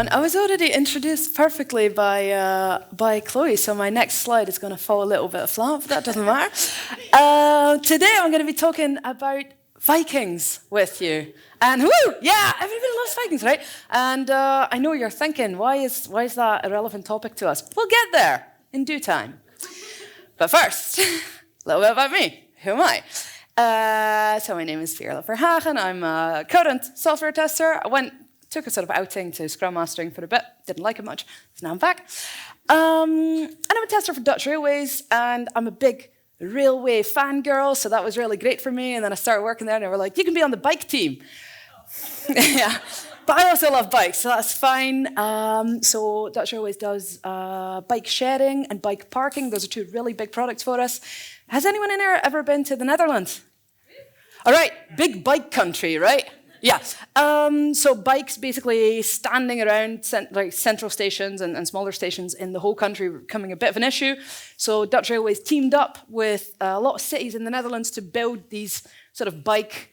everyone. I was already introduced perfectly by Chloe, so my next slide is going to fall a little bit flat, but that doesn't matter. Today I'm going to be talking about Vikings with you. And woo, yeah, everybody loves Vikings, right? And I know you're thinking, why is that a relevant topic to us? We'll get there in due time. But first, a little bit about me. Who am I? So my name is Veerle Verhagen. I'm a current software tester. Took a sort of outing to Scrum Mastering for a bit. Didn't like it much, so now I'm back. And I'm a tester for Dutch Railways, and I'm a big railway fangirl, so that was really great for me. And then I started working there, and they were like, you can be on the bike team. Yeah, but I also love bikes, so that's fine. So Dutch Railways does bike sharing and bike parking. Those are two really big products for us. Has anyone in here ever been to the Netherlands? All right, big bike country, right? Yeah. So bikes basically standing around like central stations and smaller stations in the whole country becoming a bit of an issue. So Dutch Railways teamed up with a lot of cities in the Netherlands to build these sort of bike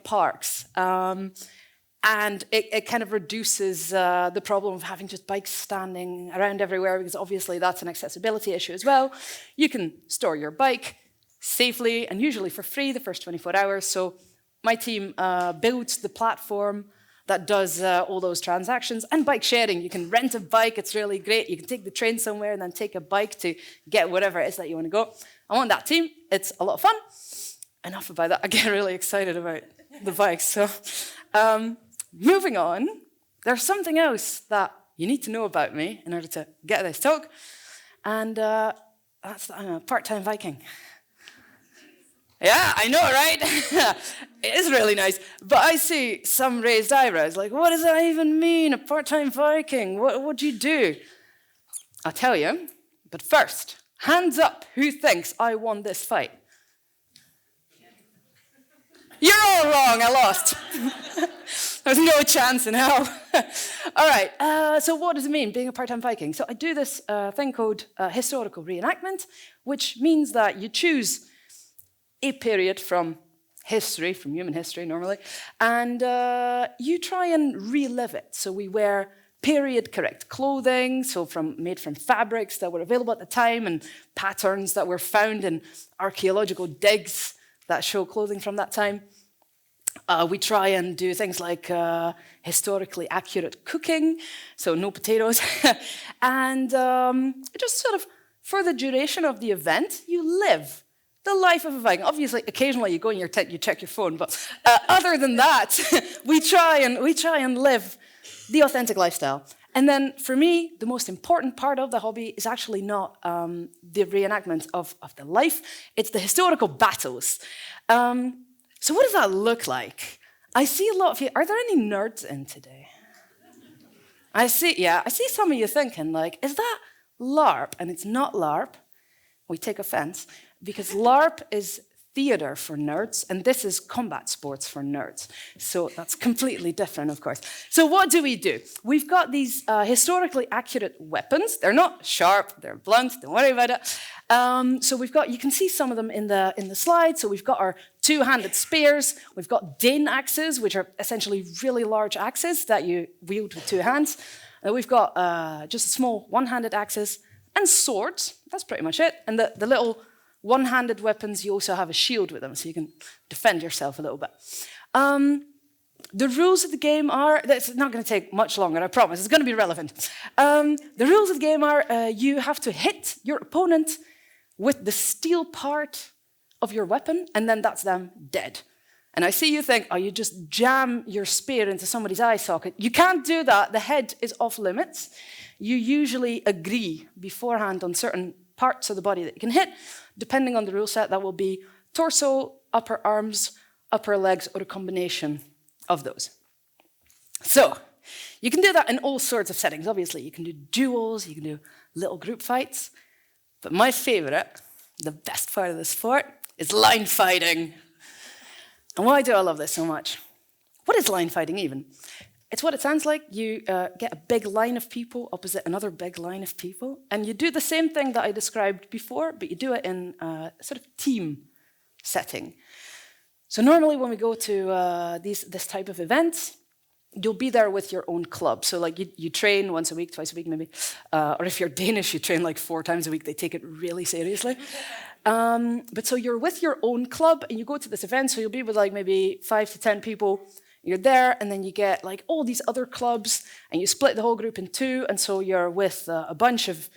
parks. And it kind of reduces the problem of having just bikes standing around everywhere, because obviously that's an accessibility issue as well. You can store your bike safely and usually for free the first 24 hours. So my team builds the platform that does all those transactions. And bike sharing, you can rent a bike, it's really great. You can take the train somewhere and then take a bike to get wherever it is that you want to go. I'm on that team, it's a lot of fun. Enough about that, I get really excited about the bikes. So moving on, there's something else that you need to know about me in order to get this talk. And that's that I'm a part-time Viking. Yeah, I know, right? It is really nice. But I see some raised eyebrows, like, what does that even mean, a part-time Viking? What do you do? I'll tell you, but first, hands up who thinks I won this fight. You're all wrong, I lost. There's no chance in hell. All right, so what does it mean, being a part-time Viking? So I do this thing called historical reenactment, which means that you choose a period from history, from human history normally, and you try and relive it. So we wear period-correct clothing, so made from fabrics that were available at the time and patterns that were found in archaeological digs that show clothing from that time. We try and do things like historically accurate cooking, so no potatoes, and just sort of for the duration of the event, you live the life of a Viking. Obviously, occasionally you go in your tent, you check your phone, but other than that, we try and live the authentic lifestyle. And then for me, the most important part of the hobby is actually not the reenactment of the life, it's the historical battles. So what does that look like? I see a lot of you, are there any nerds in today? I see some of you thinking like, is that LARP? And it's not LARP, we take offense, because LARP is theater for nerds, and this is combat sports for nerds. So that's completely different, of course. So what do? We've got these historically accurate weapons. They're not sharp, they're blunt, don't worry about it. So you can see some of them in the slide. So we've got our two-handed spears. We've got Dane axes, which are essentially really large axes that you wield with two hands. And we've got just small one-handed axes and swords. That's pretty much it. And the little one-handed weapons, you also have a shield with them, so you can defend yourself a little bit. The rules of the game are, it's not going to take much longer, I promise, it's going to be relevant. The rules of the game are you have to hit your opponent with the steel part of your weapon, and then that's them dead. And I see you think, oh, you just jam your spear into somebody's eye socket. You can't do that, the head is off limits. You usually agree beforehand on certain parts of the body that you can hit. Depending on the rule set, that will be torso, upper arms, upper legs, or a combination of those. So you can do that in all sorts of settings, obviously. You can do duels, you can do little group fights. But my favorite, the best part of the sport, is line fighting. And why do I love this so much? What is line fighting even? It's what it sounds like. You get a big line of people opposite another big line of people, and you do the same thing that I described before, but you do it in a sort of team setting. So normally when we go to this type of events, you'll be there with your own club. So like you train once a week, twice a week maybe. Or if you're Danish, you train like 4 times a week. They take it really seriously. But so you're with your own club and you go to this event. So you'll be with like maybe 5 to 10 people. You're there and then you get like all these other clubs and you split the whole group in 2. And so you're with a bunch of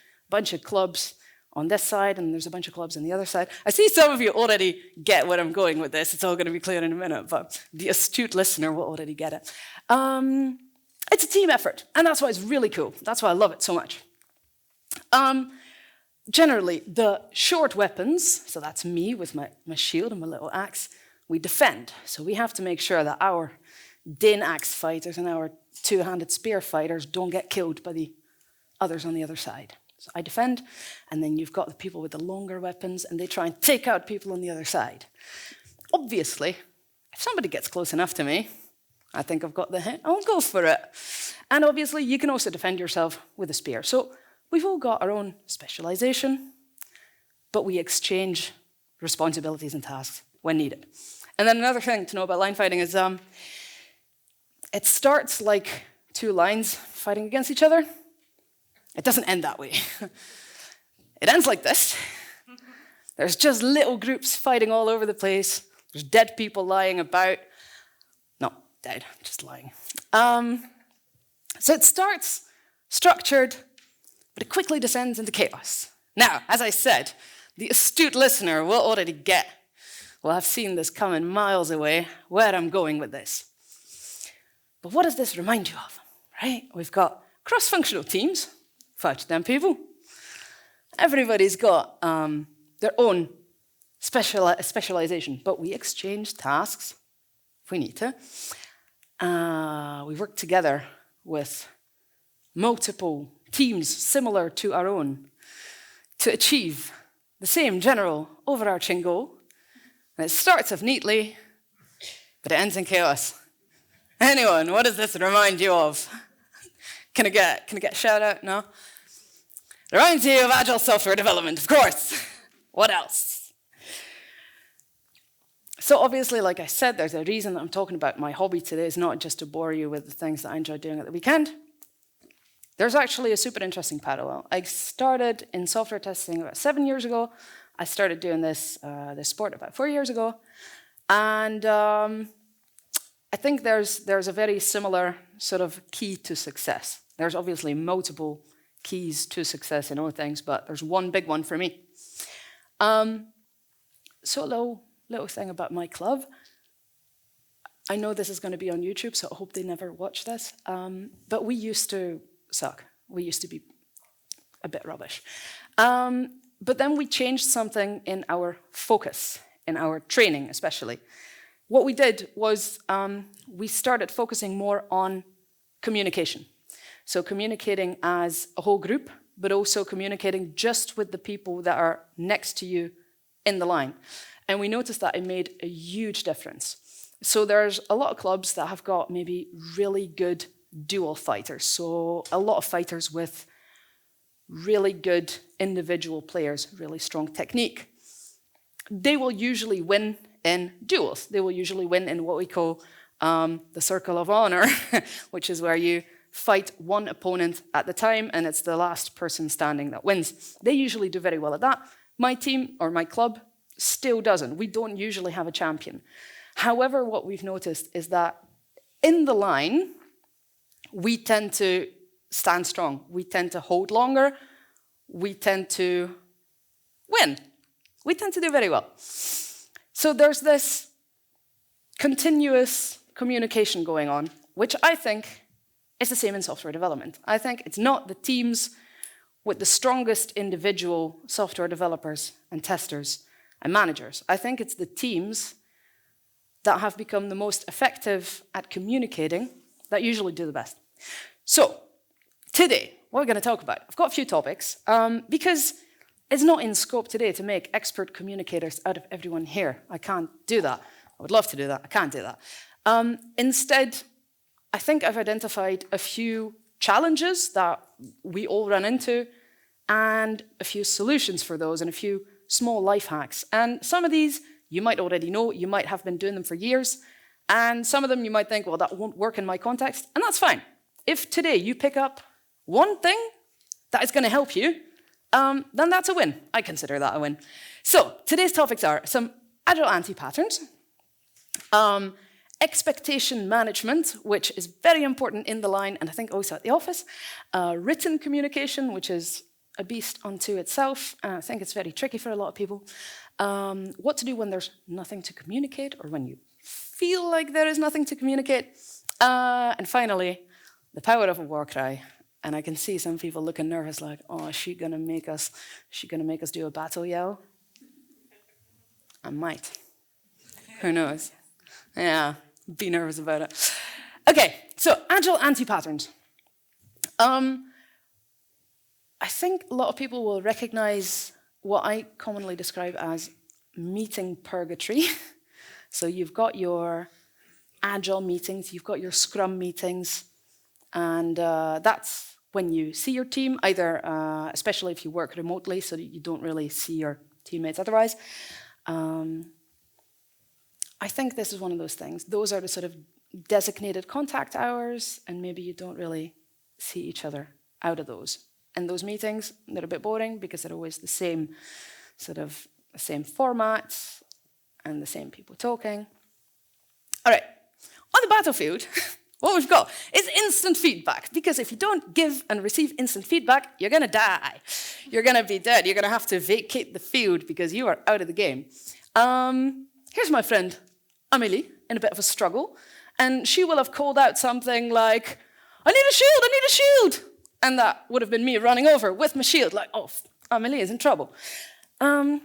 clubs on this side and there's a bunch of clubs on the other side. I see some of you already get where I'm going with this. It's all going to be clear in a minute, but the astute listener will already get it. It's a team effort, and that's why it's really cool. That's why I love it so much. Generally, the short weapons, so that's me with my shield and my little axe, we defend. So we have to make sure that our Dane axe fighters and our 2-handed spear fighters don't get killed by the others on the other side. So I defend, and then you've got the people with the longer weapons, and they try and take out people on the other side. Obviously, if somebody gets close enough to me, I think I've got the hit, I'll go for it. And obviously, you can also defend yourself with a spear. So we've all got our own specialization, but we exchange responsibilities and tasks when needed. And then another thing to know about line fighting is it starts like 2 lines fighting against each other. It doesn't end that way. It ends like this. There's just little groups fighting all over the place. There's dead people lying about. Not dead, just lying. So it starts structured, but it quickly descends into chaos. Now, as I said, the astute listener will already get, will have seen this coming miles away, where I'm going with this. But what does this remind you of, right? We've got cross-functional teams, 5 to 10 people. Everybody's got their own specialization, but we exchange tasks if we need to. We work together with multiple teams similar to our own to achieve the same general overarching goal. And it starts off neatly, but it ends in chaos. Anyone, what does this remind you of? Can I get a shout out? No? It reminds you of Agile software development, of course. What else? So obviously, like I said, there's a reason that I'm talking about my hobby today. It's not just to bore you with the things that I enjoy doing at the weekend. There's actually a super interesting parallel. I started in software testing about 7 years ago. I started doing this sport about 4 years ago. And I think there's a very similar sort of key to success. There's obviously multiple keys to success in all things, but there's one big one for me. So a little thing about my club. I know this is going to be on YouTube, so I hope they never watch this. But we used to suck. We used to be a bit rubbish. But then we changed something in our focus, in our training especially. What we did was we started focusing more on communication. So communicating as a whole group, but also communicating just with the people that are next to you in the line. And we noticed that it made a huge difference. So there's a lot of clubs that have got maybe really good dual fighters. So a lot of fighters with really good individual players, really strong technique. They will usually win in duels. They will usually win in what we call the circle of honor, which is where you fight one opponent at the time, and it's the last person standing that wins. They usually do very well at that. My team, or my club, still doesn't. We don't usually have a champion. However, what we've noticed is that in the line, we tend to stand strong. We tend to hold longer. We tend to win. We tend to do very well. So there's this continuous communication going on, which I think is the same in software development. I think it's not the teams with the strongest individual software developers and testers and managers. I think it's the teams that have become the most effective at communicating that usually do the best. So today, what we're going to talk about, I've got a few topics, because it's not in scope today to make expert communicators out of everyone here. I can't do that. I would love to do that. I can't do that. Instead, I think I've identified a few challenges that we all run into and a few solutions for those and a few small life hacks. And some of these you might already know. You might have been doing them for years. And some of them you might think, well, that won't work in my context, and that's fine. If today you pick up one thing that is going to help you, then that's a win. I consider that a win. So today's topics are some Agile anti-patterns, expectation management, which is very important in the line, and I think also at the office, written communication, which is a beast unto itself, and I think it's very tricky for a lot of people, what to do when there's nothing to communicate, or when you feel like there is nothing to communicate, and finally, the power of a war cry. And I can see some people looking nervous, like, oh, is she gonna make us do a battle yell? I might. Who knows? Yeah, be nervous about it. Okay, so Agile anti-patterns. I think a lot of people will recognize what I commonly describe as meeting purgatory. So you've got your Agile meetings, you've got your Scrum meetings, and that's when you see your team, either, especially if you work remotely, so that you don't really see your teammates otherwise. I think this is one of those things. Those are the sort of designated contact hours, and maybe you don't really see each other out of those. And those meetings, they're a bit boring because they're always the same format and the same people talking. All right, on the battlefield, what we've got is instant feedback, because if you don't give and receive instant feedback, you're going to die. You're going to be dead. You're going to have to vacate the field because you are out of the game. Here's my friend Amelie in a bit of a struggle, and she will have called out something like, I need a shield, I need a shield. And that would have been me running over with my shield, like, oh, Amelie is in trouble. That's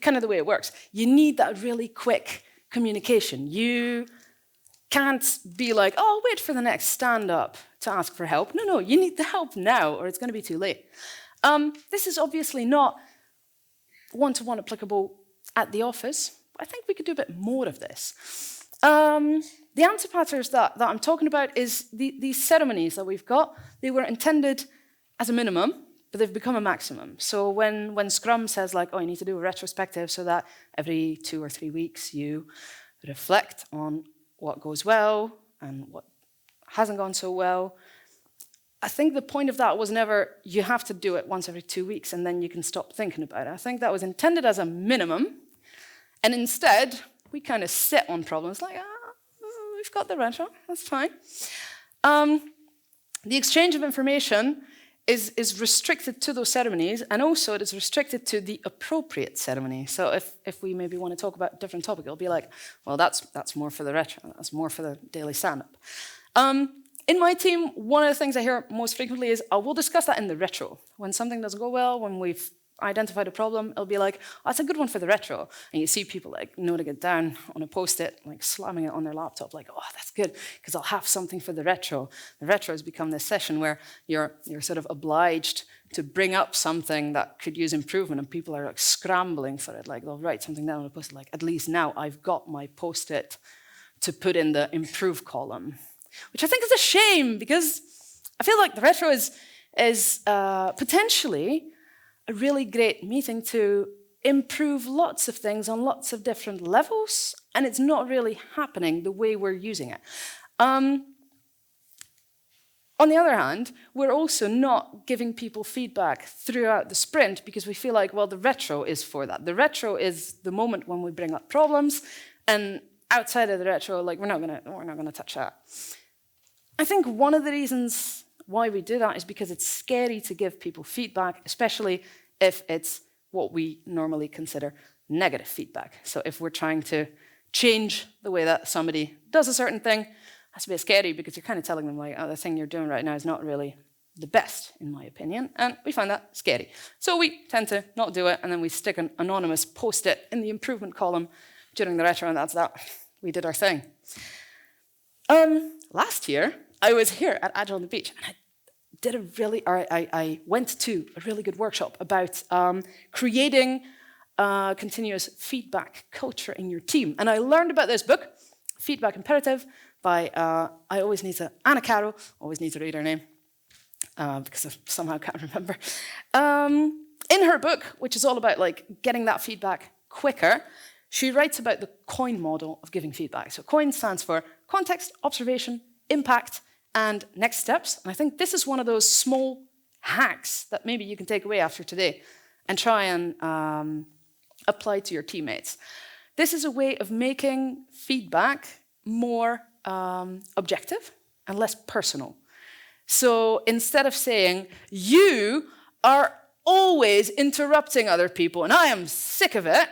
kind of the way it works. You need that really quick communication. You can't be like, oh, I'll wait for the next stand-up to ask for help. No, you need the help now, or it's going to be too late. This is obviously not one-to-one applicable at the office. I think we could do a bit more of this. The anti-patterns that I'm talking about is these ceremonies that we've got. They were intended as a minimum, but they've become a maximum. So when Scrum says, like, oh, you need to do a retrospective so that every 2 or 3 weeks you reflect on what goes well and what hasn't gone so well, I think the point of that was never, you have to do it once every 2 weeks and then you can stop thinking about it. I think that was intended as a minimum, and instead, we kind of sit on problems like, we've got the retro, that's fine. The exchange of information is restricted to those ceremonies, and also it is restricted to the appropriate ceremony. So if we maybe want to talk about a different topic, it'll be like, well, that's more for the retro, that's more for the daily stand-up. In my team, one of the things I hear most frequently is, oh, we'll discuss that in the retro. When something doesn't go well, when we've identified a problem, it'll be like, oh, that's a good one for the retro. And you see people like noting it down on a post-it, like slamming it on their laptop, like, oh, that's good, because I'll have something for the retro. The retro has become this session where you're sort of obliged to bring up something that could use improvement, and people are like scrambling for it. Like they'll write something down on a post-it, like, at least now I've got my post-it to put in the improve column, which I think is a shame, because I feel like the retro is potentially a really great meeting to improve lots of things on lots of different levels, and it's not really happening the way we're using it. On the other hand, we're also not giving people feedback throughout the sprint because we feel like, well, the retro is for that. The retro is the moment when we bring up problems, and outside of the retro, like, we're not gonna touch that. I think one of the reasons why we do that is because it's scary to give people feedback, especially if it's what we normally consider negative feedback. So if we're trying to change the way that somebody does a certain thing, that's a bit scary, because you're kind of telling them, like, oh, the thing you're doing right now is not really the best, in my opinion, and we find that scary. So we tend to not do it, and then we stick an anonymous post-it in the improvement column during the retro, and that's that. We did our thing. Last year, I was here at Agile on the Beach, and I went to a really good workshop about creating continuous feedback culture in your team. And I learned about this book, Feedback Imperative, by Anna Carroll, always need to read her name, because I somehow can't remember. In her book, which is all about like getting that feedback quicker, she writes about the COIN model of giving feedback. So COIN stands for context, observation, impact, and next steps. And I think this is one of those small hacks that maybe you can take away after today and try and apply to your teammates. This is a way of making feedback more objective and less personal. So instead of saying, you are always interrupting other people and I am sick of it,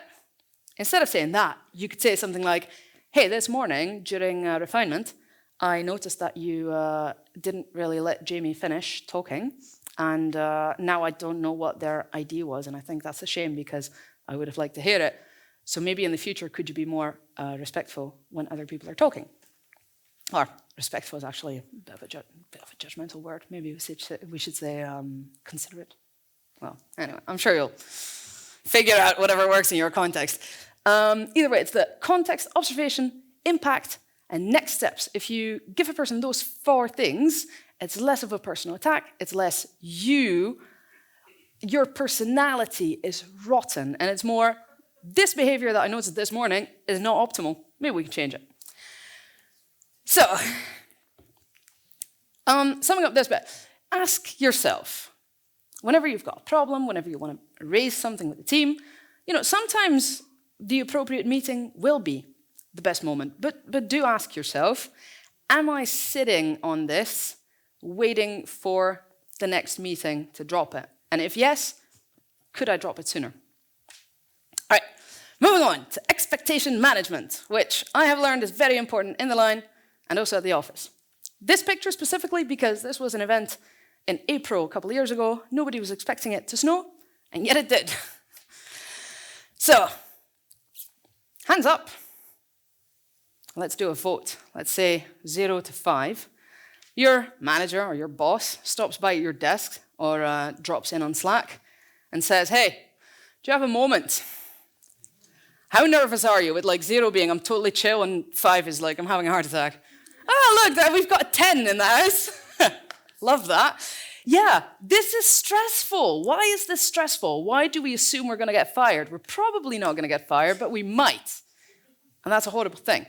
instead of saying that, you could say something like, hey, this morning during refinement, I noticed that you didn't really let Jamie finish talking, and now I don't know what their idea was, and I think that's a shame because I would have liked to hear it. So maybe in the future, could you be more respectful when other people are talking? Or respectful is actually a bit of a judgmental word. Maybe we should say considerate. Well, anyway, I'm sure you'll figure out whatever works in your context. Either way, it's the context, observation, impact, and next steps. If you give a person those 4 things, it's less of a personal attack, it's less you. Your personality is rotten, and it's more, this behavior that I noticed this morning is not optimal. Maybe we can change it. So, summing up this bit, ask yourself, whenever you've got a problem, whenever you want to raise something with the team, sometimes the appropriate meeting will be the best moment. But do ask yourself, am I sitting on this, waiting for the next meeting to drop it? And if yes, could I drop it sooner? All right, moving on to expectation management, which I have learned is very important in the line and also at the office. This picture specifically because this was an event in April a couple of years ago. Nobody was expecting it to snow, and yet it did. So, hands up. Let's do a vote. Let's say 0 to 5. Your manager or your boss stops by your desk or drops in on Slack and says, hey, do you have a moment? How nervous are you with 0 being I'm totally chill and 5 is I'm having a heart attack? Oh, look, we've got a 10 in the house. Love that. Yeah, this is stressful. Why is this stressful? Why do we assume we're going to get fired? We're probably not going to get fired, but we might. And that's a horrible thing.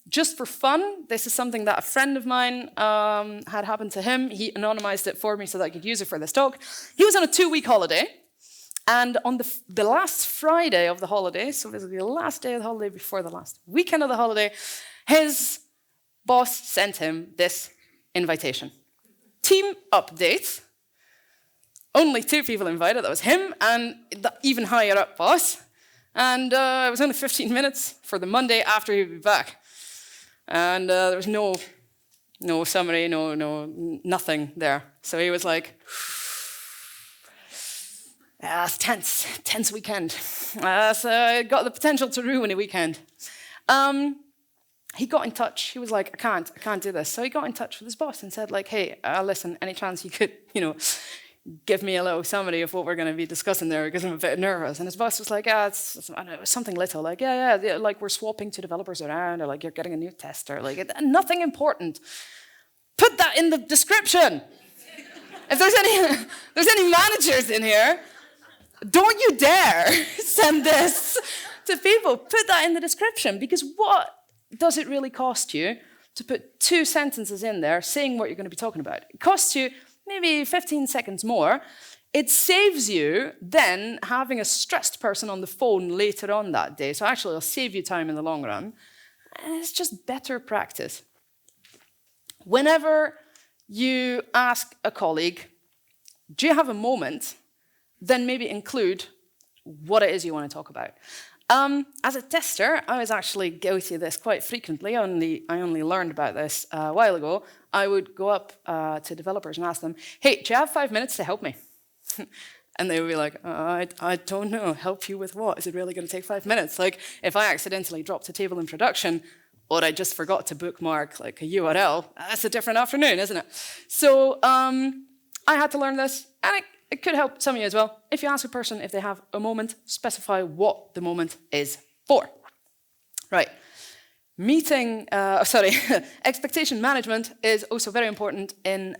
Just for fun, this is something that a friend of mine had happened to him. He anonymized it for me so that I could use it for this talk. He was on a 2-week holiday. And on the last Friday of the holiday, so basically the last day of the holiday before the last weekend of the holiday, his boss sent him this invitation. Team update. Only 2 people invited. That was him and the even higher up boss. And it was only 15 minutes for the Monday after he would be back. And there was no summary, nothing there. So he was like, it's tense weekend. So got the potential to ruin a weekend. He got in touch. He was like, I can't do this. So he got in touch with his boss and said, hey, listen, any chance you could, give me a little summary of what we're going to be discussing there because I'm a bit nervous. And his boss was like, it's I don't know, something little, we're swapping 2 developers around, or you're getting a new tester, nothing important. Put that in the description. If there's any managers in here, don't you dare send this to people. Put that in the description, because what does it really cost you to put 2 sentences in there saying what you're going to be talking about? It costs you maybe 15 seconds more. It saves you then having a stressed person on the phone later on that day. So actually, it'll save you time in the long run. And it's just better practice. Whenever you ask a colleague, do you have a moment? Then maybe include what it is you want to talk about. As a tester, I was actually guilty of this quite frequently. I only learned about this a while ago. I would go up to developers and ask them, hey, do you have 5 minutes to help me? And they would be like, I don't know, help you with what? Is it really going to take 5 minutes? If I accidentally dropped a table in production, or I just forgot to bookmark a URL, that's a different afternoon, isn't it? So I had to learn this, and it could help some of you as well. If you ask a person if they have a moment, specify what the moment is for. Right. Expectation management is also very important in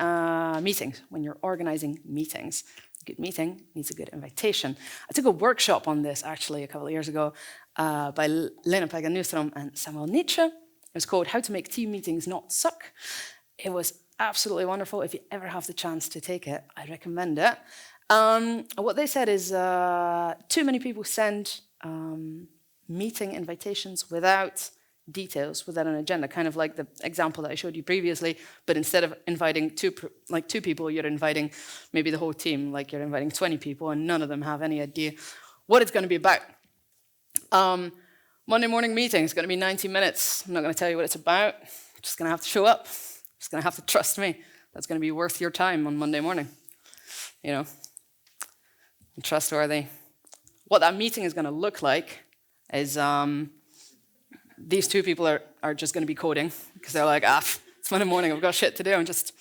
meetings, when you're organizing meetings. good meeting needs a good invitation. I took a workshop on this, actually, a couple of years ago by Lena Pagha-Nystrom and Samuel Nietzsche. It was called How to Make Team Meetings Not Suck. It was absolutely wonderful. If you ever have the chance to take it, I recommend it. What they said is too many people send meeting invitations without details, without an agenda, kind of like the example that I showed you previously, but instead of inviting two people, you're inviting maybe the whole team, like you're inviting 20 people and none of them have any idea what it's going to be about. Monday morning meeting is going to be 90 minutes. I'm not going to tell you what it's about. You're just going to have to show up. You're just going to have to trust me. That's going to be worth your time on Monday morning. You know, and trustworthy. What that meeting is going to look like is these two people are just going to be coding because they're like, it's Monday morning, I've got shit to do. I'm just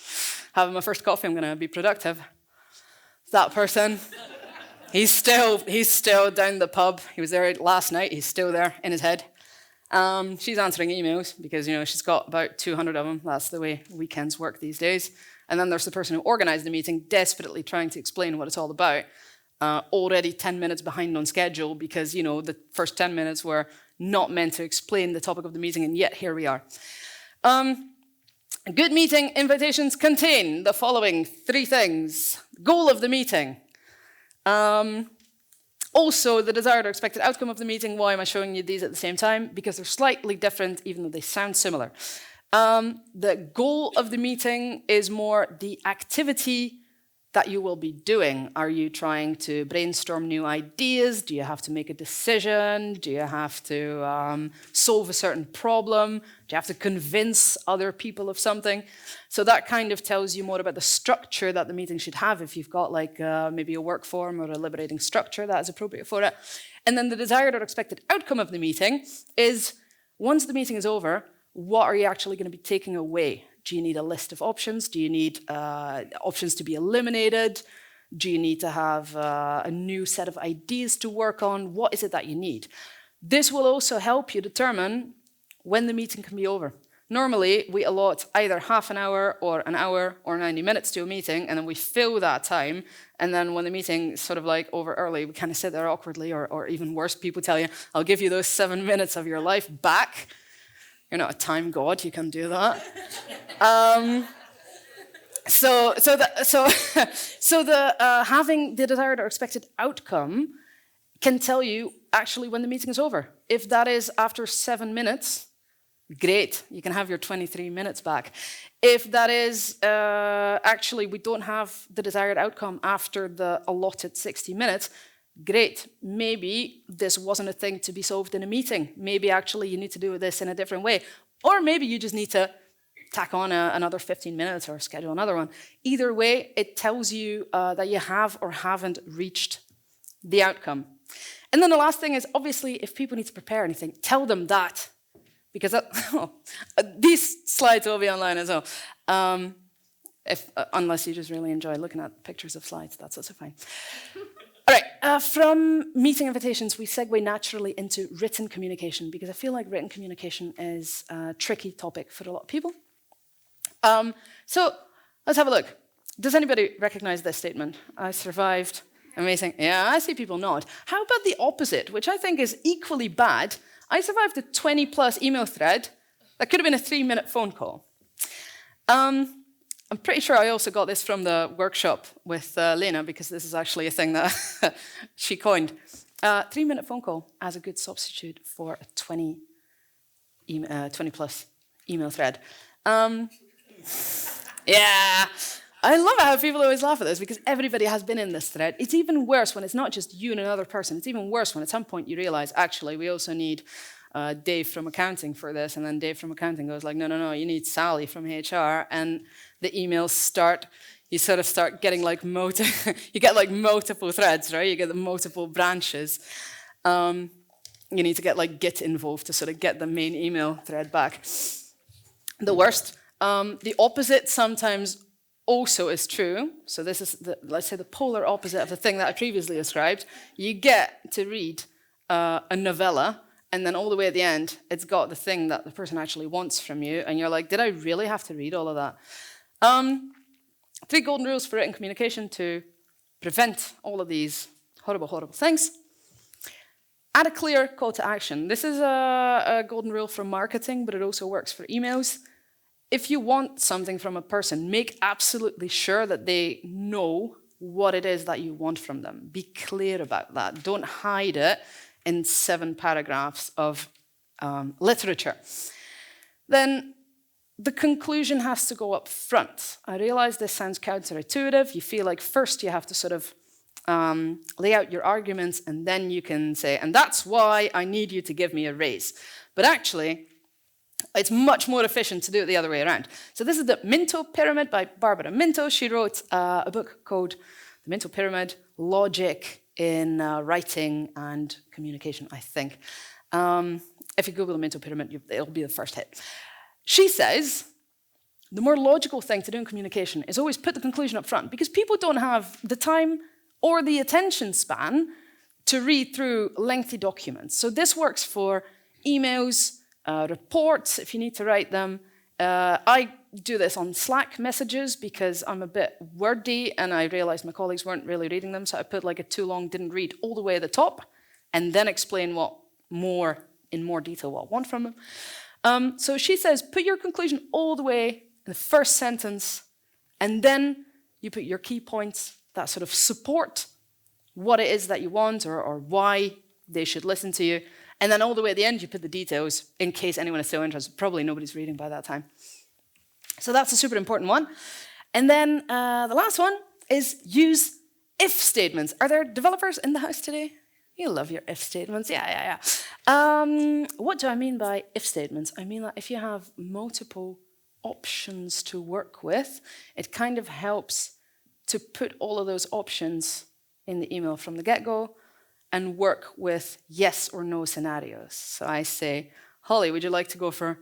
having my first coffee, I'm going to be productive. That person, he's still down the pub. He was there last night. He's still there in his head. She's answering emails because, she's got about 200 of them. That's the way weekends work these days. And then there's the person who organized the meeting, desperately trying to explain what it's all about. Already 10 minutes behind on schedule because, the first 10 minutes were not meant to explain the topic of the meeting, and yet here we are. Good meeting invitations contain the following 3 things. Goal of the meeting. Also, the desired or expected outcome of the meeting. Why am I showing you these at the same time? Because they're slightly different, even though they sound similar. The goal of the meeting is more the activity that you will be doing. Are you trying to brainstorm new ideas? Do you have to make a decision? Do you have to solve a certain problem? Do you have to convince other people of something? So that kind of tells you more about the structure that the meeting should have. If you've got like maybe a work form or a liberating structure that is appropriate for it. And then the desired or expected outcome of the meeting is, once the meeting is over, what are you actually going to be taking away? Do you need a list of options? Do you need options to be eliminated? Do you need to have a new set of ideas to work on? What is it that you need? This will also help you determine when the meeting can be over. Normally, we allot either half an hour or 90 minutes to a meeting, and then we fill that time. And then when the meeting is sort of like over early, we kind of sit there awkwardly, or even worse, people tell you, I'll give you those 7 minutes of your life back. You're not a time god, you can do that. Having the desired or expected outcome can tell you actually when the meeting is over. If that is after 7 minutes, great, you can have your 23 minutes back. If that is actually we don't have the desired outcome after the allotted 60 minutes, great, maybe this wasn't a thing to be solved in a meeting. Maybe actually you need to do this in a different way. Or maybe you just need to tack on another 15 minutes or schedule another one. Either way, it tells you that you have or haven't reached the outcome. And then the last thing is, obviously, if people need to prepare anything, tell them that. Because these slides will be online as well. Unless you just really enjoy looking at pictures of slides, that's also fine. All right, from meeting invitations, we segue naturally into written communication because I feel like written communication is a tricky topic for a lot of people. So let's have a look. Does anybody recognize this statement? I survived. Amazing. Yeah, I see people nod. How about the opposite, which I think is equally bad? I survived a 20-plus email thread that could have been a 3-minute phone call. I'm pretty sure I also got this from the workshop with Lena, because this is actually a thing that she coined. 3-minute phone call as a good substitute for a 20-plus email thread. Yeah, I love it how people always laugh at this, because everybody has been in this thread. It's even worse when it's not just you and another person. It's even worse when at some point you realize, actually, we also need Dave from accounting for this, and then Dave from accounting goes like, no, you need Sally from HR, and the emails you sort of start getting like you get like multiple threads, right? You get the multiple branches. You need to get like Git involved to sort of get the main email thread back. The worst, the opposite sometimes also is true. So this is, let's say, the polar opposite of the thing that I previously described. You get to read a novella, and then all the way at the end, it's got the thing that the person actually wants from you, and you're like, did I really have to read all of that? 3 golden rules for written communication to prevent all of these horrible, horrible things. Add a clear call to action. This is a golden rule for marketing, but it also works for emails. If you want something from a person, make absolutely sure that they know what it is that you want from them. Be clear about that. Don't hide it in 7 paragraphs of literature. Then the conclusion has to go up front. I realize this sounds counterintuitive. You feel like first you have to sort of lay out your arguments, and then you can say, and that's why I need you to give me a raise. But actually, it's much more efficient to do it the other way around. So this is the Minto Pyramid by Barbara Minto. She wrote a book called The Minto Pyramid, Logic in Writing and Communication, I think. If you Google the Minto Pyramid, it'll be the first hit. She says the more logical thing to do in communication is always put the conclusion up front, because people don't have the time or the attention span to read through lengthy documents. So this works for emails, reports, if you need to write them. I do this on Slack messages because I'm a bit wordy and I realized my colleagues weren't really reading them, so I put like a too long didn't read all the way at the top and then explain in more detail what I want from them. So she says, put your conclusion all the way in the first sentence, and then you put your key points that sort of support what it is that you want or why they should listen to you. And then all the way at the end, you put the details in case anyone is still interested. Probably nobody's reading by that time. So that's a super important one. And then the last one is use if statements. Are there developers in the house today? You love your if statements. Yeah. What do I mean by if statements? I mean that if you have multiple options to work with, it kind of helps to put all of those options in the email from the get-go and work with yes or no scenarios. So I say, Holly, would you like to go for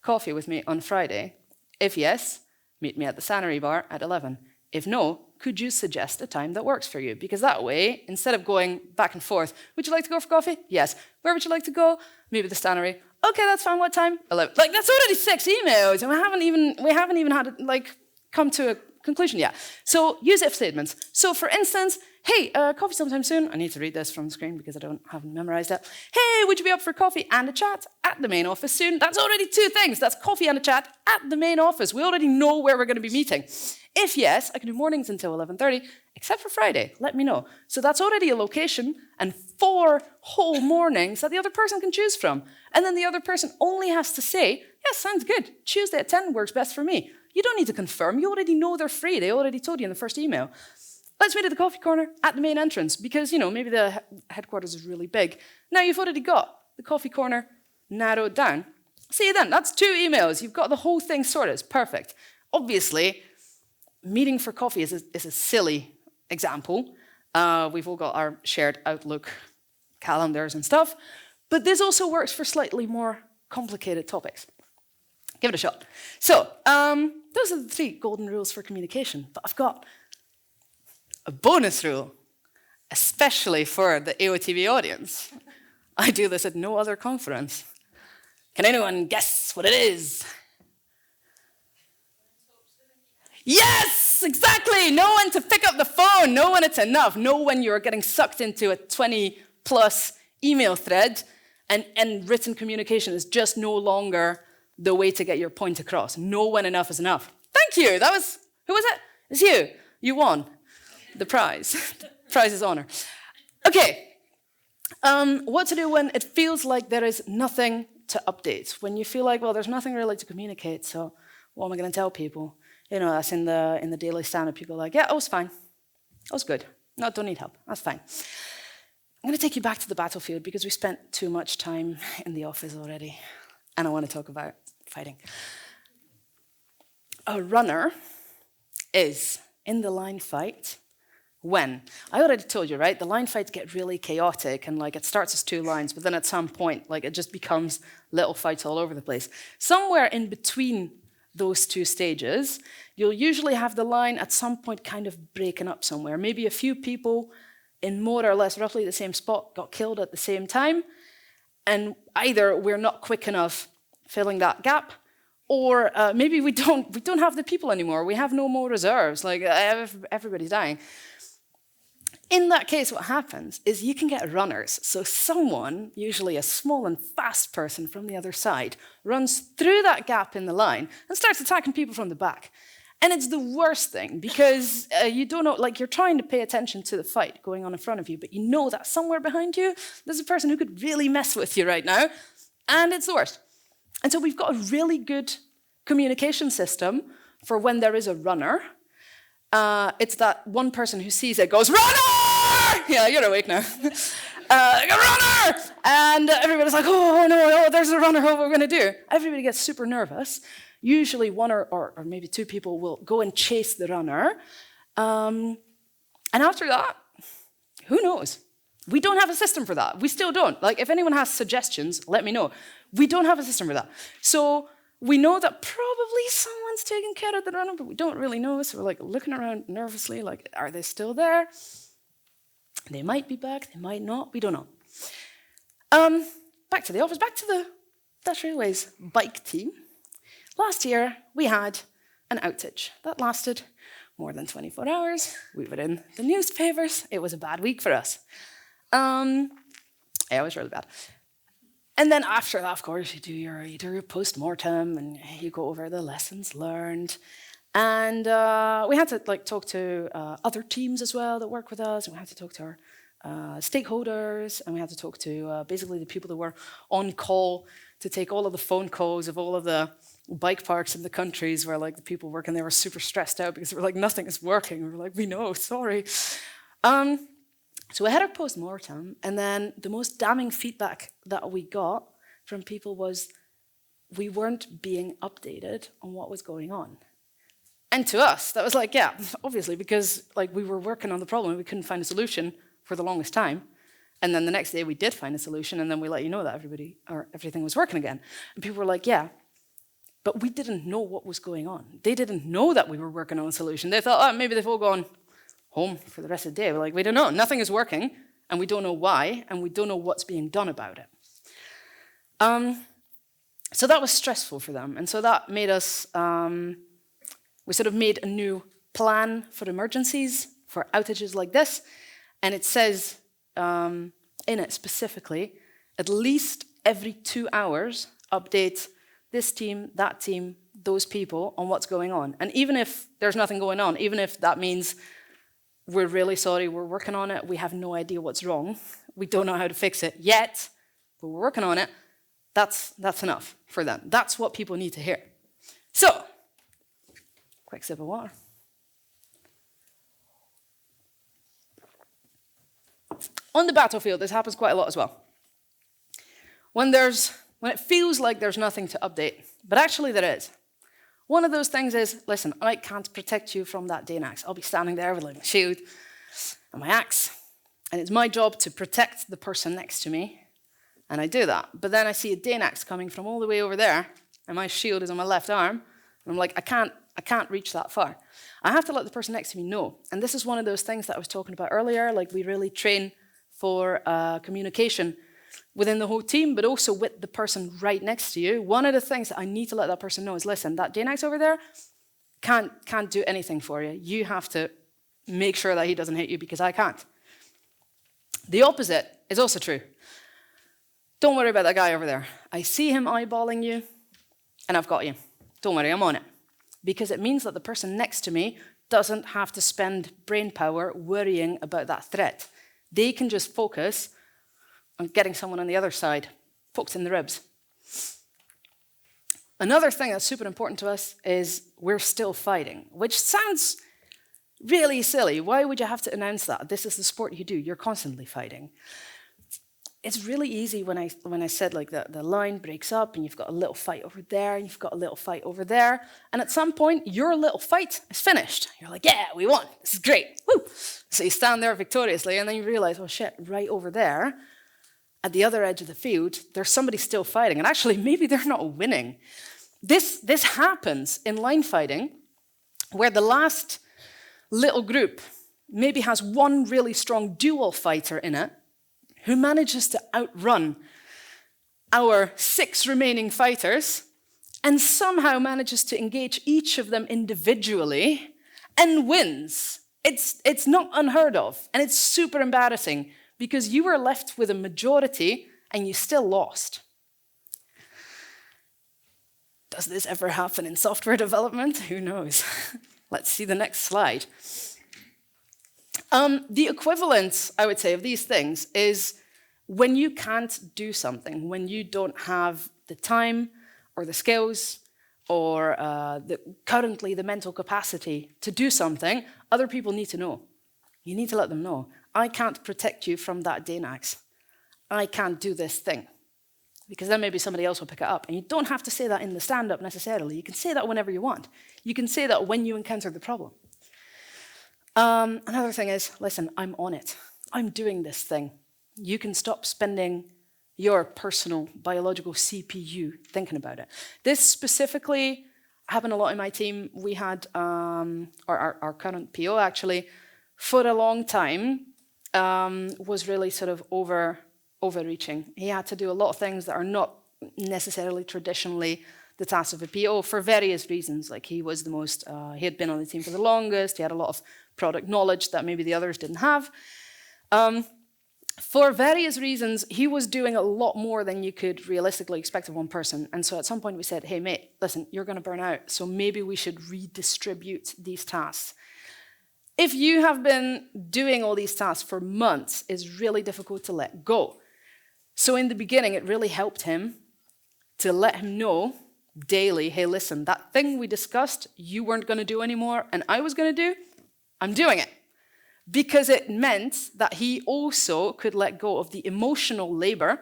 coffee with me on Friday? If yes, meet me at the Sanary Bar at 11. If no, could you suggest a time that works for you? Because that way, instead of going back and forth, would you like to go for coffee? Yes. Where would you like to go? Maybe the Stannery. Okay, that's fine. What time? 11. Like, that's already 6 emails, and we haven't even had come to a conclusion yet. So use if statements. So for instance, hey, coffee sometime soon. I need to read this from the screen because I haven't memorized it. Hey, would you be up for coffee and a chat at the main office soon? That's already 2 things. That's coffee and a chat at the main office. We already know where we're going to be meeting. If yes, I can do mornings until 11:30, except for Friday. Let me know. So that's already a location and 4 whole mornings that the other person can choose from. And then the other person only has to say, yes, sounds good. Tuesday at 10 works best for me. You don't need to confirm. You already know they're free. They already told you in the first email. Let's meet at the coffee corner at the main entrance because, maybe the headquarters is really big. Now you've already got the coffee corner narrowed down. See you then. That's 2 emails. You've got the whole thing sorted. It's perfect. Obviously, meeting for coffee is a silly example. We've all got our shared Outlook calendars and stuff. But this also works for slightly more complicated topics. Give it a shot. So, those are the 3 golden rules for communication. But I've got a bonus rule, especially for the AOTV audience. I do this at no other conference. Can anyone guess what it is? Yes, exactly. Know when to pick up the phone. Know when it's enough. Know when you're getting sucked into a 20+ email thread and written communication is just no longer the way to get your point across. Know when enough is enough. Thank you. Who was it? It's you. You won the prize. The prize is honor. Okay. What to do when it feels like there is nothing to update? When you feel like, well, there's nothing really to communicate, so what am I going to tell people? That's in the daily stand-up. People are like, yeah, it was fine. It was good. No, don't need help. That's fine. I'm going to take you back to the battlefield because we spent too much time in the office already, and I want to talk about fighting. A runner is in the line fight when? I already told you, right? The line fights get really chaotic, and it starts as 2 lines, but then at some point, it just becomes little fights all over the place. Somewhere in between those 2 stages, you'll usually have the line at some point kind of breaking up somewhere. Maybe a few people in more or less roughly the same spot got killed at the same time, and either we're not quick enough filling that gap, or maybe we don't have the people anymore. We have no more reserves. Everybody's dying. In that case, what happens is you can get runners. So someone, usually a small and fast person from the other side, runs through that gap in the line and starts attacking people from the back. And it's the worst thing because you don't know, like you're trying to pay attention to the fight going on in front of you, but you know that somewhere behind you, there's a person who could really mess with you right now. And it's the worst. And so we've got a really good communication system for when there is a runner. It's that one person who sees it goes, "Runner!" Yeah, you're awake now. "A runner!" And everybody's like, "Oh no, there's a runner, what are we going to do?" Everybody gets super nervous. Usually one or maybe two people will go and chase the runner. And after that, who knows? We don't have a system for that. We still don't. Like, if anyone has suggestions, let me know. We don't have a system for that. So we know that probably someone's taking care of the runner, but we don't really know. So we're like looking around nervously, like, are they still there? They might be back, they might not, we don't know. Back to the office, back to the Dutch Railways bike team. Last year, we had an outage that lasted more than 24 hours. We were in the newspapers. It was a bad week for us. It was really bad. And then after that, of course, you do your post-mortem and you go over the lessons learned. And we had to talk to other teams as well that work with us. And we had to talk to our stakeholders. And we had to talk to basically the people that were on call to take all of the phone calls of all of the bike parks in the countries where the people working there were super stressed out because they were like, nothing is working. We were like, we know, sorry. So we had our post-mortem, and then the most damning feedback that we got from people was we weren't being updated on what was going on. And to us, that was like, yeah, obviously, because we were working on the problem, we couldn't find a solution for the longest time. And then the next day we did find a solution, and then we let you know that everything was working again. And people were like, yeah, but we didn't know what was going on. They didn't know that we were working on a solution. They thought, oh, maybe they've all gone home for the rest of the day. We're like, we don't know. Nothing is working, and we don't know why, and we don't know what's being done about it. So that was stressful for them. And so that made us, we sort of made a new plan for emergencies, for outages like this. And it says in it specifically, at least every 2 hours, update this team, that team, those people on what's going on. And even if there's nothing going on, even if that means we're really sorry, we're working on it, we have no idea what's wrong, we don't know how to fix it yet, but we're working on it, that's enough for them. That's what people need to hear. So, quick sip of water. On the battlefield, this happens quite a lot as well. When it feels like there's nothing to update, but actually there is. One of those things is, listen, I can't protect you from that Danax. I'll be standing there with my shield and my axe, and it's my job to protect the person next to me, and I do that. But then I see a Danax coming from all the way over there, and my shield is on my left arm, and I'm like, I can't reach that far. I have to let the person next to me know. And this is one of those things that I was talking about earlier, we really train for communication within the whole team, but also with the person right next to you. One of the things that I need to let that person know is, listen, that Danax over there can't do anything for you. You have to make sure that he doesn't hit you because I can't. The opposite is also true. Don't worry about that guy over there. I see him eyeballing you, and I've got you. Don't worry, I'm on it. Because it means that the person next to me doesn't have to spend brain power worrying about that threat. They can just focus on getting someone on the other side poked in the ribs. Another thing that's super important to us is we're still fighting, which sounds really silly. Why would you have to announce that? This is the sport you do. You're constantly fighting. It's really easy when I said the line breaks up and you've got a little fight over there and you've got a little fight over there. And at some point, your little fight is finished. You're like, yeah, we won. This is great. Woo! So you stand there victoriously and then you realize, oh shit, right over there, at the other edge of the field, there's somebody still fighting. And actually, maybe they're not winning. This happens in line fighting where the last little group maybe has one really strong dual fighter in it who manages to outrun our 6 remaining fighters and somehow manages to engage each of them individually and wins It's not unheard of, and it's super embarrassing because you were left with a majority and you still lost. Does this ever happen in software development? Who knows? Let's see the next slide. The equivalent, I would say, of these things is when you can't do something, when you don't have the time or the skills or currently the mental capacity to do something, other people need to know. You need to let them know. I can't protect you from that Danax. I can't do this thing. Because then maybe somebody else will pick it up. And you don't have to say that in the stand-up necessarily. You can say that whenever you want. You can say that when you encounter the problem. Another thing is, listen, I'm on it. I'm doing this thing. You can stop spending your personal biological CPU thinking about it. This specifically happened a lot in my team. We had our current PO actually, for a long time, was really sort of overreaching. He had to do a lot of things that are not necessarily traditionally the task of a PO for various reasons. Like he was the most, he had been on the team for the longest, he had a lot of product knowledge that maybe the others didn't have. For various reasons, he was doing a lot more than you could realistically expect of one person. And so at some point we said, hey mate, listen, you're gonna burn out, so maybe we should redistribute these tasks. If you have been doing all these tasks for months, it's really difficult to let go. So in the beginning, it really helped him to let him know daily, hey, listen, that thing we discussed, you weren't going to do anymore, and I was going to do, I'm doing it. Because it meant that he also could let go of the emotional labor,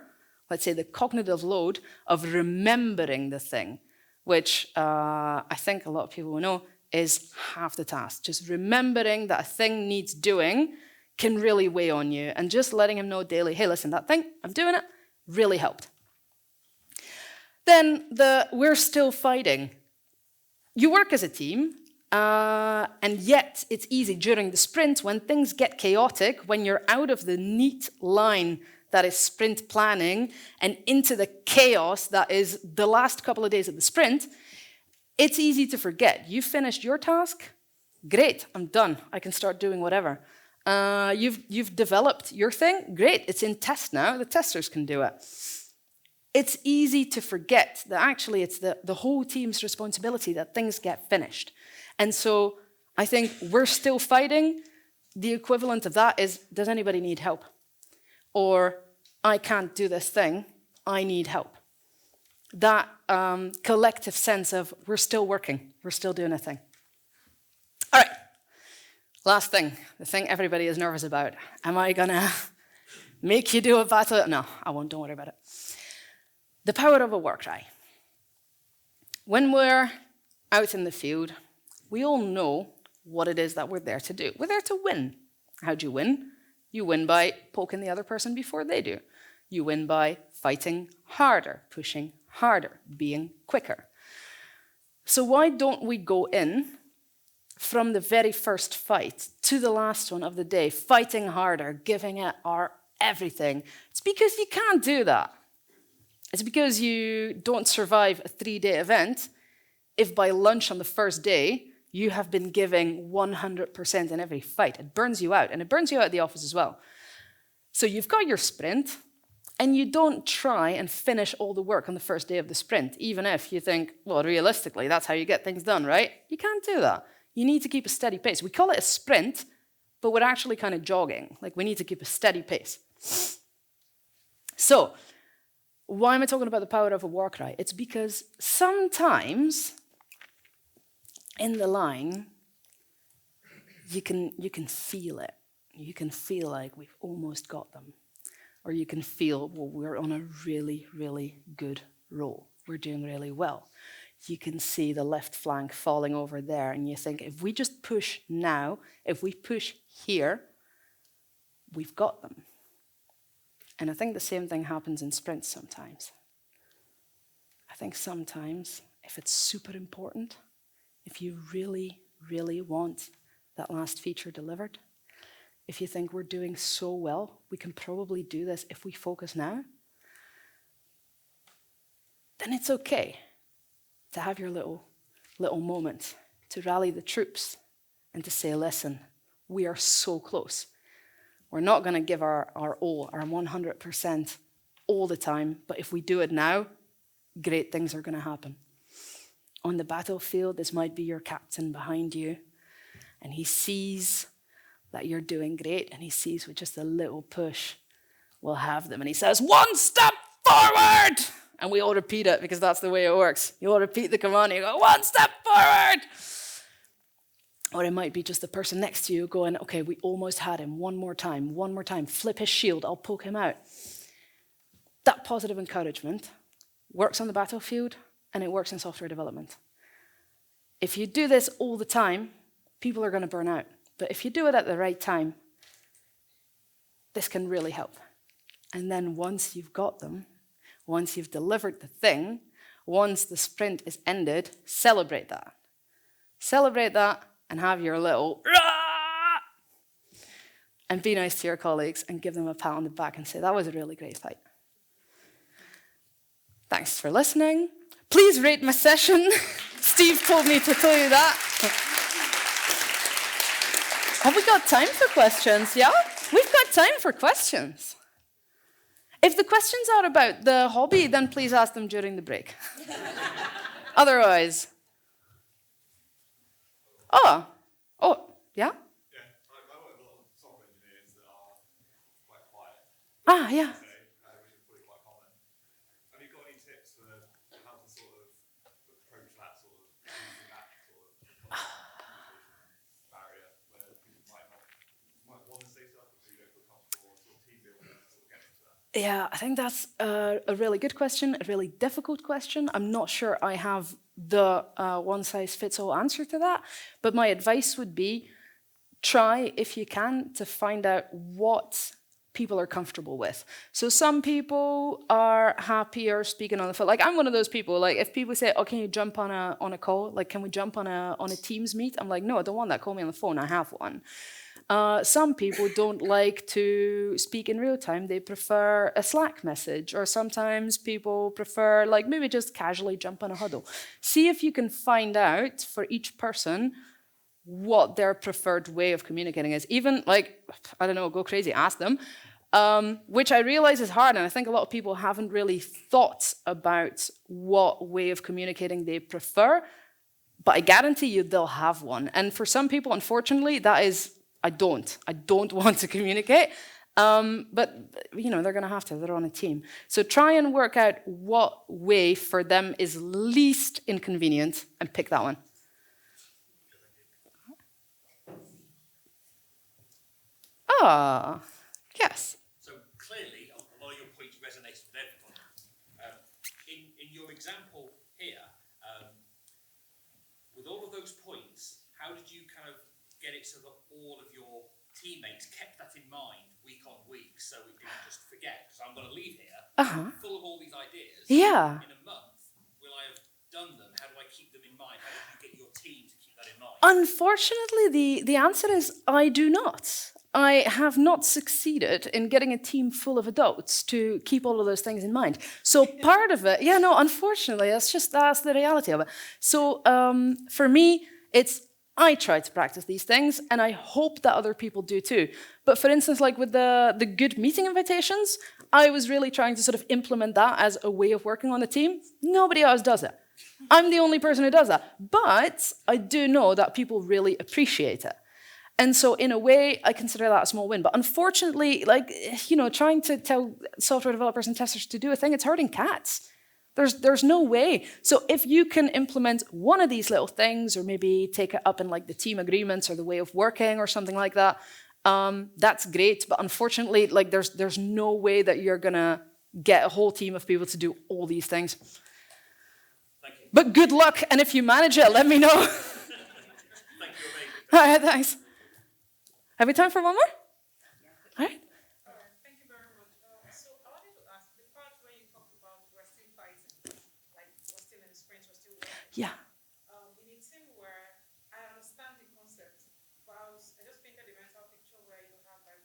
let's say the cognitive load of remembering the thing, which I think a lot of people will know is half the task. Just remembering that a thing needs doing can really weigh on you. And just letting him know daily, hey, listen, that thing, I'm doing it, really helped. Then we're still fighting. You work as a team, and yet it's easy during the sprint when things get chaotic, when you're out of the neat line that is sprint planning and into the chaos that is the last couple of days of the sprint, it's easy to forget. You finished your task, great, I'm done. I can start doing whatever. You've developed your thing, great, it's in test now, the testers can do it. It's easy to forget that actually it's the whole team's responsibility that things get finished. And so I think we're still fighting. The equivalent of that is, does anybody need help? Or, I can't do this thing, I need help. That collective sense of we're still working, we're still doing a thing. All right, last thing, the thing everybody is nervous about. Am I gonna make you do a battle? No, I won't, don't worry about it. The power of a work try. When we're out in the field, we all know what it is that we're there to do. We're there to win. How do you win? You win by poking the other person before they do. You win by fighting harder, pushing harder, being quicker. So why don't we go in from the very first fight to the last one of the day, fighting harder, giving it our everything? It's because you can't do that. It's because you don't survive a 3-day event if by lunch on the first day you have been giving 100% in every fight. It burns you out, and it burns you out at the office as well. So you've got your sprint, and you don't try and finish all the work on the first day of the sprint, even if you think, well, realistically, that's how you get things done, right? You can't do that. You need to keep a steady pace. We call it a sprint, but we're actually kind of jogging. Like, we need to keep a steady pace. So, why am I talking about the power of a war cry? It's because sometimes in the line, you can feel it. You can feel like we've almost got them. Or you can feel, well, we're on a really, really good roll. We're doing really well. You can see the left flank falling over there, and you think, if we just push now, if we push here, we've got them. And I think the same thing happens in sprints sometimes. I think sometimes, if it's super important, if you really, really want that last feature delivered, if you think we're doing so well, we can probably do this if we focus now, then it's okay to have your little moment, to rally the troops and to say, listen, we are so close. We're not going to give our all, our 100% all the time, but if we do it now, great things are going to happen. On the battlefield, this might be your captain behind you, and he sees that you're doing great, and he sees with just a little push, we'll have them. And he says, 1 step forward! And we all repeat it because that's the way it works. You all repeat the command, and you go, 1 step forward! Or it might be just the person next to you going, okay, we almost had him, one more time, flip his shield, I'll poke him out. That positive encouragement works on the battlefield, and it works in software development. If you do this all the time, people are going to burn out. But if you do it at the right time, this can really help. And then once you've got them, once you've delivered the thing, once the sprint is ended, celebrate that. Celebrate that and have your little rah! And be nice to your colleagues and give them a pat on the back and say, that was a really great fight. Thanks for listening. Please rate my session. Steve told me to tell you that. Have we got time for questions? Yeah? We've got time for questions. If the questions are about the hobby, then please ask them during the break. Otherwise... Oh, yeah? Yeah, I work with a lot of software engineers that are quite quiet. Yeah. Which is probably quite common. Have you got any tips for how to sort of approach that sort of barrier where people might want to say stuff, but you don't feel comfortable, or sort of team building to sort of get into that? Yeah, I think that's a really good question, a really difficult question. I'm not sure I have the one-size-fits-all answer to that, but my advice would be try, if you can, to find out what people are comfortable with. So some people are happier speaking on the phone. Like, I'm one of those people, like, if people say, oh, can you jump on a call? Like, can we jump on a Teams meet? I'm like, no, I don't want that. Call me on the phone. I have one. Some people don't like to speak in real time. They prefer a Slack message, or sometimes people prefer, like, maybe just casually jump on a huddle. See if you can find out for each person what their preferred way of communicating is. Even, like, I don't know, go crazy, ask them, which I realize is hard, and I think a lot of people haven't really thought about what way of communicating they prefer, but I guarantee you they'll have one. And for some people, unfortunately, that is... I don't want to communicate, but you know, they're going to have to, they're on a team. So try and work out what way for them is least inconvenient and pick that one. Yes. So clearly, a lot of your points resonate with everyone. In your example here, with all of those points, how did you kind of get it so that all of your teammates kept that in mind week on week, so we didn't just forget? Because I'm going to leave here full of all these ideas. Yeah. In a month, will I have done them? How do I keep them in mind? How do you get your team to keep that in mind? Unfortunately, the answer is I do not. I have not succeeded in getting a team full of adults to keep all of those things in mind. So part of it, unfortunately, that's the reality of it. So for me, I try to practice these things, and I hope that other people do too. But for instance, like with the good meeting invitations, I was really trying to sort of implement that as a way of working on the team. Nobody else does it. I'm the only person who does that. But I do know that people really appreciate it. And so in a way, I consider that a small win. But unfortunately, trying to tell software developers and testers to do a thing, it's herding cats. There's no way. So if you can implement one of these little things, or maybe take it up in like the team agreements or the way of working or something like that, that's great. But unfortunately, like there's no way that you're gonna get a whole team of people to do all these things. Thank you. But good luck, and if you manage it, let me know. Thank you. All right, thanks. Have we time for one more? All right. Thank you very much. So I wanted to ask, the part where you talked about we're still fighting, like we're still in the sprint, we're still working. Yeah. In a team where I understand the concept, but I just painted the mental picture where you have like,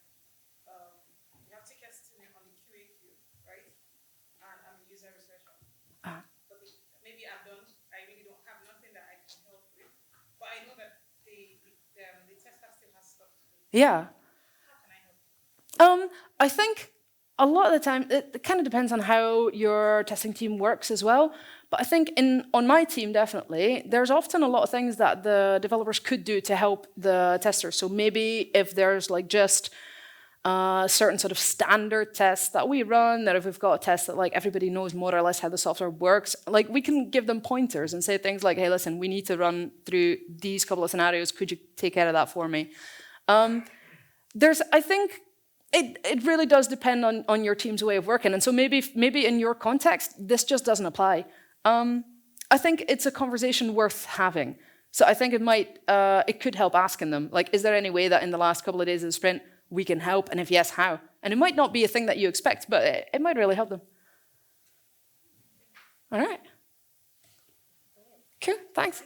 you have tickets on the QA queue, right? And I'm a user researcher. But maybe I really don't have nothing that I can help with. But I know that the tester still has stuff to do. Yeah. I think a lot of the time, it kind of depends on how your testing team works as well. But I think on my team, definitely, there's often a lot of things that the developers could do to help the testers. So maybe if there's like just certain sort of standard tests that we run, that if we've got a test that like everybody knows more or less how the software works, like we can give them pointers and say things like, hey, listen, we need to run through these couple of scenarios. Could you take care of that for me? I think it really does depend on your team's way of working. And so maybe in your context, this just doesn't apply. I think it's a conversation worth having. So I think it could help asking them, like, is there any way that in the last couple of days of the sprint, we can help? And if yes, how? And it might not be a thing that you expect, but it might really help them. All right. Cool, thanks.